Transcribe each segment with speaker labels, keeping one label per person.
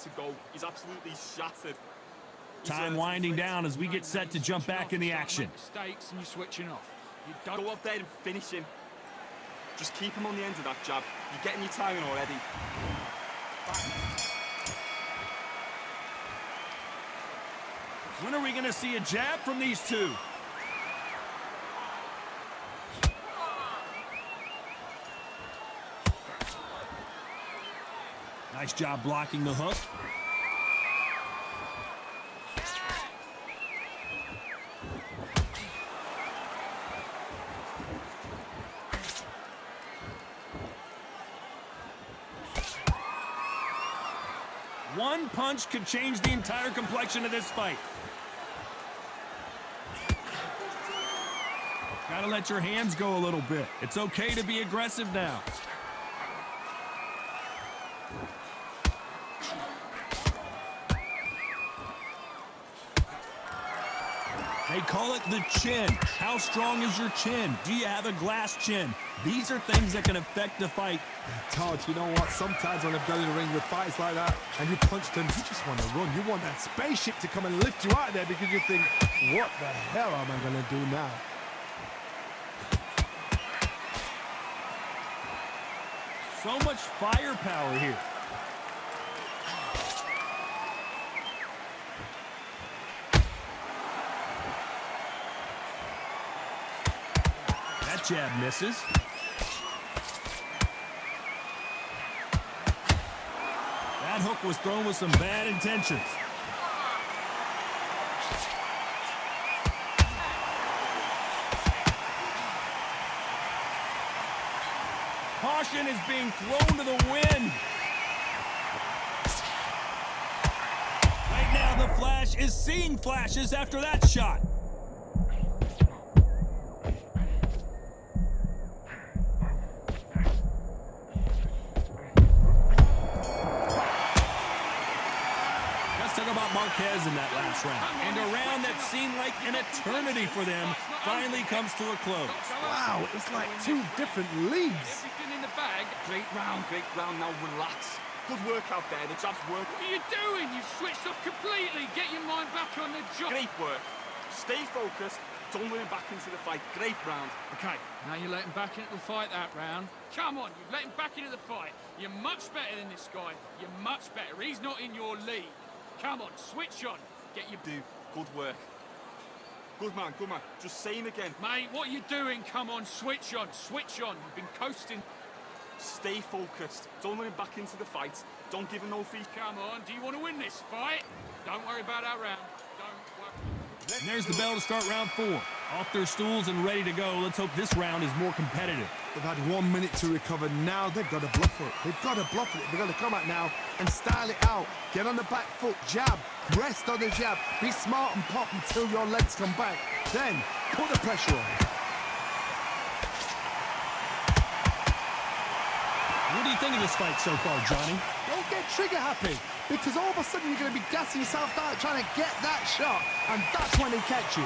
Speaker 1: to go. He's absolutely shattered.
Speaker 2: Time winding down as we get set to jump back in the action.
Speaker 3: Mistakes and you're switching off. You don't
Speaker 1: Go out there and finish him. Just keep him on the end of that jab. You're getting your timing already.
Speaker 2: When are we going to see a jab from these two? Nice job blocking the hook. One punch could change the entire complexion of this fight. Gotta let your hands go a little bit. It's okay to be aggressive now. They call it the chin. How strong is your chin? Do you have a glass chin? These are things that can affect the fight.
Speaker 4: Todd, you know what? Sometimes when I've done in the ring with fights like that, and you punch them, you just want to run. You want that spaceship to come and lift you out of there because you think, what the hell am I going to do now?
Speaker 2: So much firepower here. That jab misses. That hook was thrown with some bad intentions. Caution is being thrown to the wind. Right now, the Flash is seeing flashes after that shot. Let's talk about Marquez in that last round. And a round that seemed like an eternity for them finally comes to a close.
Speaker 4: Wow, it's like two different leagues.
Speaker 3: everything in the bag.
Speaker 1: Great round, great round. Now relax. Good work out there. The jab's work.
Speaker 3: What are you doing? You've switched off completely. Get your mind back on the job.
Speaker 1: Great work. Stay focused. Don't let him back into the fight. Great round.
Speaker 3: Okay, now you let him back into the fight that round. Come on, you've let him back into the fight. You're much better than this guy. You're much better. He's not in your league. Come on, switch on. Get your...
Speaker 1: Do. Good work. Good man, good man. Just say him again.
Speaker 3: Mate, what are you doing? Come on, switch on. Switch on. You've been coasting.
Speaker 1: Stay focused. Don't let him back into the fight. Don't give him no feet.
Speaker 3: Come on, do you want to win this fight? Don't worry about that round. Don't worry.
Speaker 2: And there's the bell to start round 4. Off their stools and ready to go. Let's hope this round is more competitive.
Speaker 4: They've had 1 minute to recover. Now they've got to bluff it. They've got to bluff it. They've got to come out now and style it out. Get on the back foot, jab, rest on the jab. Be smart and pop until your legs come back. Then put the pressure on.
Speaker 2: What do you think of this fight so far, Johnny?
Speaker 4: Don't get trigger happy, because all of a sudden you're going to be gassing yourself out trying to get that shot, and that's when they catch you.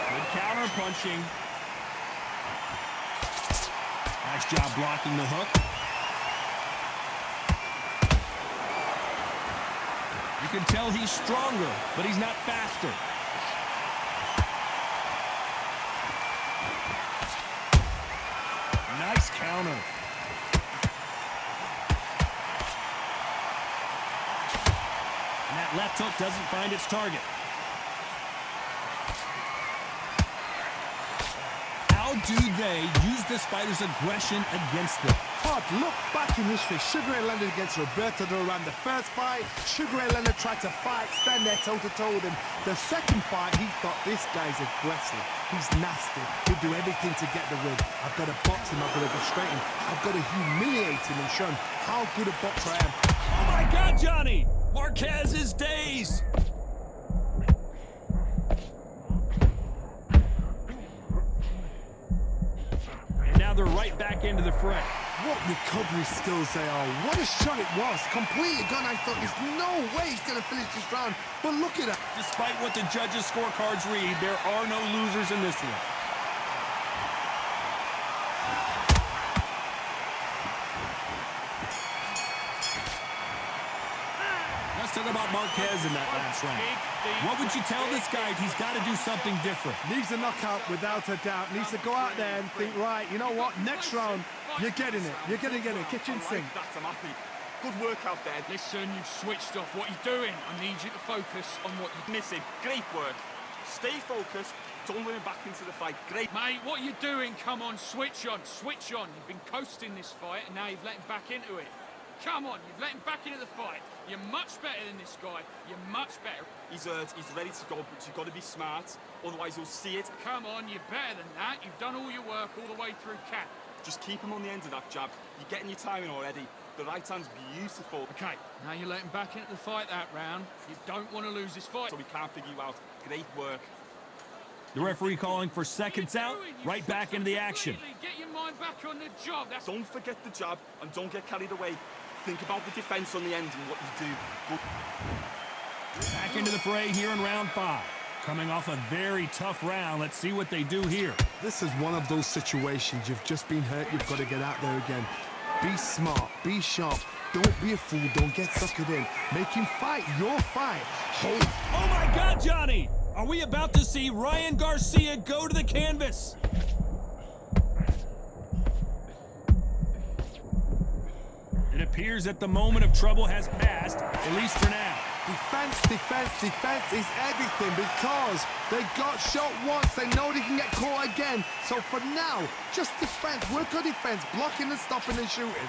Speaker 2: Good counter punching. Nice job blocking the hook. You can tell he's stronger, but he's not faster. Nice counter. And that left hook doesn't find its target. How do they use this fighter's aggression against them?
Speaker 4: Todd, look back in history. Sugar Ray Leonard against Roberto Duran. The first fight, Sugar Ray Leonard tried to fight, stand there toe-to-toe with him. The second fight, he thought, this guy's aggressive. He's nasty. He'll do everything to get the win. I've got to box him. I've got to go straight in. I've got to humiliate him and show him how good a boxer I am.
Speaker 2: Oh my God, Johnny! Marquez is dazed. And now they're right back into the fray.
Speaker 4: What recovery skills they are. What a shot it was. Completely gone. I thought there's no way he's going to finish this round. But look at it.
Speaker 2: Despite what the judges' scorecards read, there are no losers in this one. talk about Marquez in that last round. What would you tell this guy? He's got to do something different.
Speaker 4: Needs a knockout without a doubt. Needs to go out there and think, right, you know what, next round, you're getting it. You're going to get it. Kitchen sink.
Speaker 1: That's I'm happy. Good work out there.
Speaker 3: Listen, you've switched off. What are you doing? I need you to focus on what you're
Speaker 1: Missing. Great work. Stay focused. Don't let him back into the fight. Great.
Speaker 3: Mate, what are you doing? Come on, switch on, switch on. You've been coasting this fight, and now you've let him back into it. Come on, you've let him back into the fight. You're much better than this guy. You're much better.
Speaker 1: He's hurt. He's ready to go, but you've got to be smart. Otherwise, you'll see it.
Speaker 3: Come on, you're better than that. You've done all your work all the way through cap.
Speaker 1: Just keep him on the end of that jab. You're getting your timing already. The right hand's beautiful.
Speaker 3: Okay, now you're letting back into the fight that round. You don't want to lose this fight.
Speaker 1: So we can't figure you out. Great work.
Speaker 2: The referee calling for seconds out, right back into the action.
Speaker 3: Get your mind back on the job.
Speaker 1: Don't forget the jab and don't get carried away. Think about the defense on the end and what you do. Good.
Speaker 2: Back into the fray here in round 5. Coming off a very tough round. Let's see what they do here.
Speaker 4: This is one of those situations. You've just been hurt. You've got to get out there again. Be smart. Be sharp. Don't be a fool. Don't get suckered in. Make him fight your fight. Hold.
Speaker 2: Oh my God, Johnny! Are we about to see Ryan Garcia go to the canvas? It appears that the moment of trouble has passed, at least for now.
Speaker 4: Defense, defense, defense is everything because they got shot once. They know they can get caught again. So for now, just defense. Work on defense. Blocking and stopping and shooting.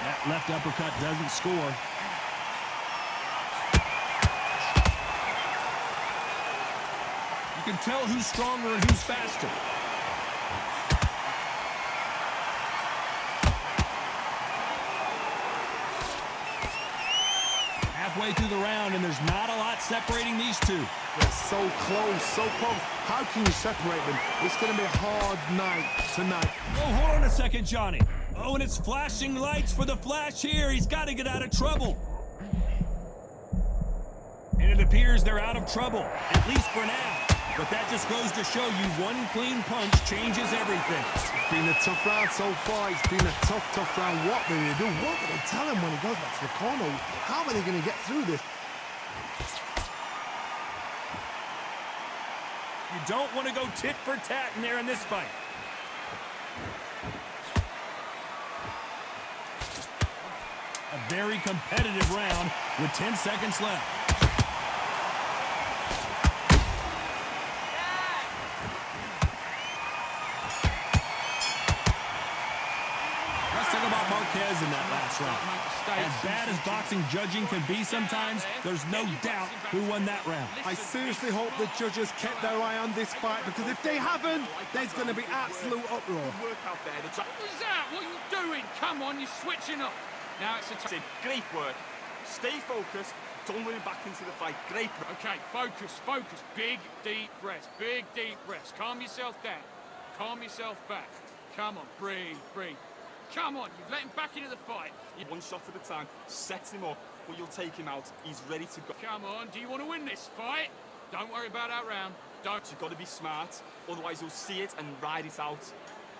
Speaker 2: That left uppercut doesn't score. You can tell who's stronger and who's faster. Halfway through the round, and there's not a lot separating these two.
Speaker 4: They're so close, so close. How can you separate them? It's going to be a hard night tonight.
Speaker 2: Oh, hold on a second, Johnny. Oh, and it's flashing lights for the flash here. He's got to get out of trouble. And it appears they're out of trouble, at least for now. But that just goes to show you one clean punch changes everything.
Speaker 4: It's been a tough round so far. It's been a tough, tough round. What will they do? What will they tell him when he goes back to the corner? How are they going to get through this?
Speaker 2: You don't want to go tit for tat in there in this fight. A very competitive round with 10 seconds left. Let's talk about Marquez in that last round. As bad as boxing judging can be sometimes, there's no doubt who won that round.
Speaker 4: I seriously hope the judges kept their eye on this fight because if they haven't, there's going to be absolute uproar.
Speaker 1: Good work out there.
Speaker 3: What was that? What are you doing? Come on, you're switching off. Now it's a
Speaker 1: Great work. Stay focused. Don't let him back into the fight. Great.
Speaker 3: Okay, focus, focus. Big, deep breaths. Big, deep breaths. Calm yourself down. Calm yourself back. Come on, breathe, breathe. Come on, you've let him back into the fight.
Speaker 1: One shot at a time. Set him up, but you'll take him out. He's ready to go.
Speaker 3: Come on, do you want to win this fight? Don't worry about that round. Don't.
Speaker 1: You've got to be smart, otherwise you'll see it and ride it out.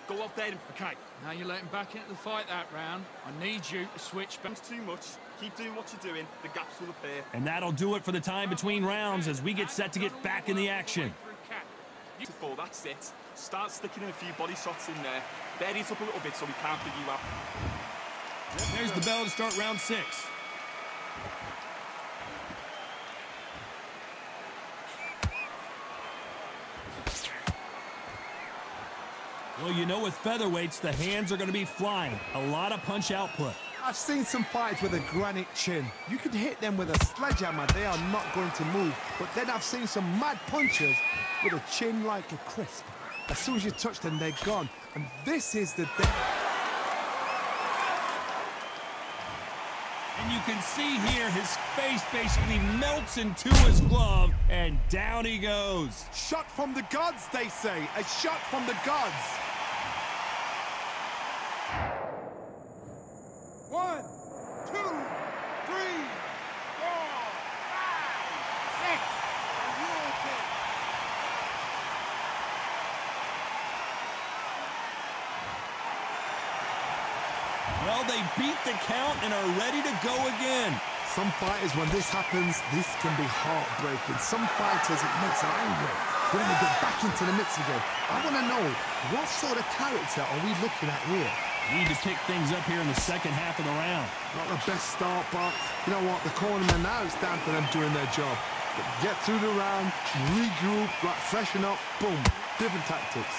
Speaker 1: Go out there and...
Speaker 3: Okay, now you're letting back into the fight that round. I need you to switch back.
Speaker 1: Too much. Keep doing what you're doing. The gaps will appear.
Speaker 2: And that'll do it for the time between rounds as we get set to get back in the action.
Speaker 1: Beautiful, that's it. Start sticking in a few body shots in there. Bury it up a little bit so we can't figure you out.
Speaker 2: There's the bell to start round 6. Well, you know with featherweights, the hands are going to be flying. A lot of punch output.
Speaker 4: I've seen some fights with a granite chin. You could hit them with a sledgehammer, they are not going to move. But then I've seen some mad punchers with a chin like a crisp. As soon as you touch them, they're gone. And this is the...
Speaker 2: And you can see here his face basically melts into his glove, and down he goes.
Speaker 4: Shot from the gods, they say. A shot from the gods. 1, 2, 3, 4, 5, 6.
Speaker 2: Well, they beat the count and are ready to go again.
Speaker 4: Some fighters, when this happens, this can be heartbreaking. Some fighters, it makes them angry. They want to get back into the mix again. I want to know, what sort of character are we looking at here?
Speaker 2: Need to pick things up here in the second half of the round.
Speaker 4: Not the best start, but you know what? The cornermen, now it's time for them doing their job. Get through the round, regroup, like freshen up, boom. Different tactics.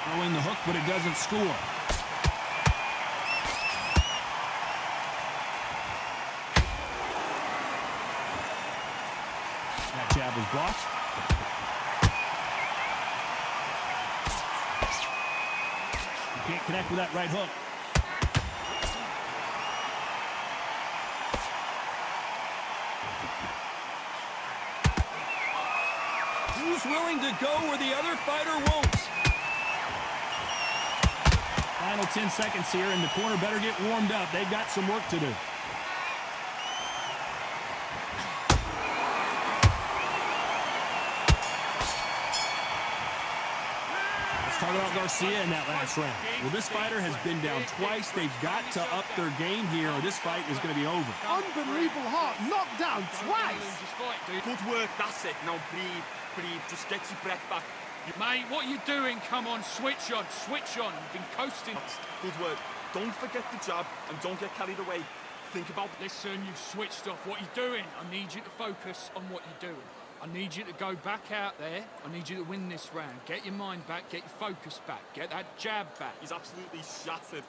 Speaker 2: Throwing the hook, but it doesn't score. That jab was blocked. Can't connect with that right hook. Who's willing to go where the other fighter won't? Final 10 seconds here, and the corner better get warmed up. They've got some work to do. Talk about Garcia in that last round. Well, this fighter has been down twice. They've got to up their game here, or this fight is going to be over.
Speaker 4: Unbelievable heart, knocked down twice.
Speaker 1: Good work, that's it. Now breathe, breathe. Just get your breath back.
Speaker 3: Mate, what are you doing? Come on, switch on, switch on. You've been coasting.
Speaker 1: Good work. Don't forget the jab and don't get carried away. Think about...
Speaker 3: Listen, you've switched off. What are you doing? I need you to focus on what you're doing. I need you to go back out there. I need you to win this round. Get your mind back, get your focus back, get that jab back.
Speaker 1: He's absolutely shattered.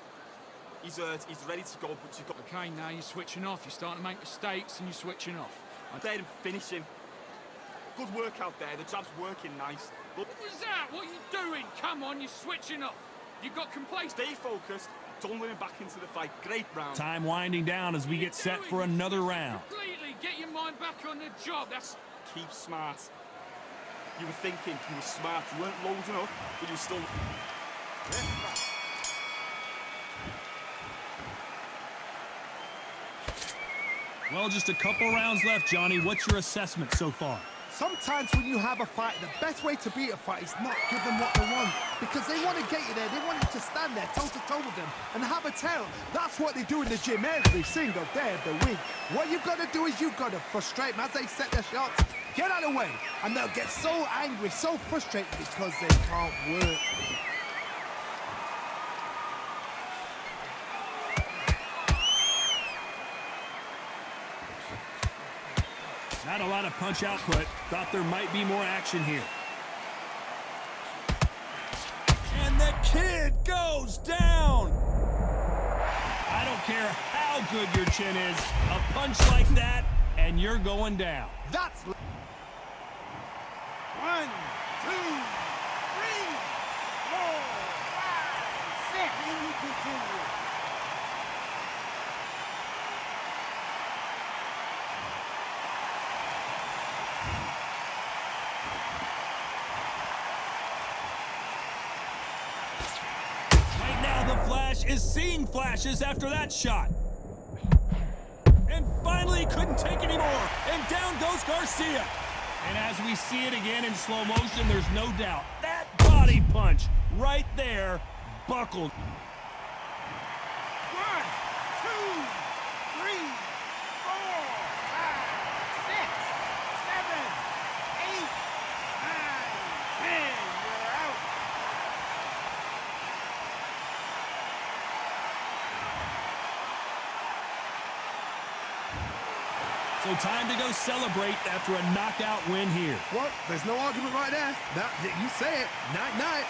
Speaker 1: He's hurt, he's ready to go, but you've got...
Speaker 3: Okay, now you're switching off. You're starting to make mistakes and you're switching off.
Speaker 1: I'm there and finish him. Good work out there. The jab's working nice. But
Speaker 3: what was that? What are you doing? Come on, you're switching off. You got complacent.
Speaker 1: Stay focused. Don't let him back into the fight. Great round.
Speaker 2: Time winding down as we get set for another round.
Speaker 3: Completely. Get your mind back on the job. That's...
Speaker 1: Keep smart. You were thinking, you were smart. You weren't loading up, but you were still...
Speaker 2: Well, just a couple rounds left, Johnny. What's your assessment so far?
Speaker 4: Sometimes when you have a fight, the best way to beat a fight is not give them what they want. Because they want to get you there. They want you to stand there toe-to-toe with them and have a tail. That's what they do in the gym every single day of the week. What you've got to do is you've got to frustrate them as they set their shots. Get out of the way. And they'll get so angry, so frustrated because they can't work.
Speaker 2: Not a lot of punch output. Thought there might be more action here. And the kid goes down. I don't care how good your chin is. A punch like that, and you're going down.
Speaker 4: That's... 1, 2, 3, 4, 5, 6. And you continue.
Speaker 2: Is seeing flashes after that shot. And finally he couldn't take anymore. And down goes Garcia. And as we see it again in slow motion, there's no doubt that body punch right there buckled.
Speaker 4: 1, 2, 3, 4, 5, 6, 7, 8, 9, 10. You're out.
Speaker 2: So time to go celebrate after a knockout win here.
Speaker 4: Well, there's no argument right there. You say it. Night-night.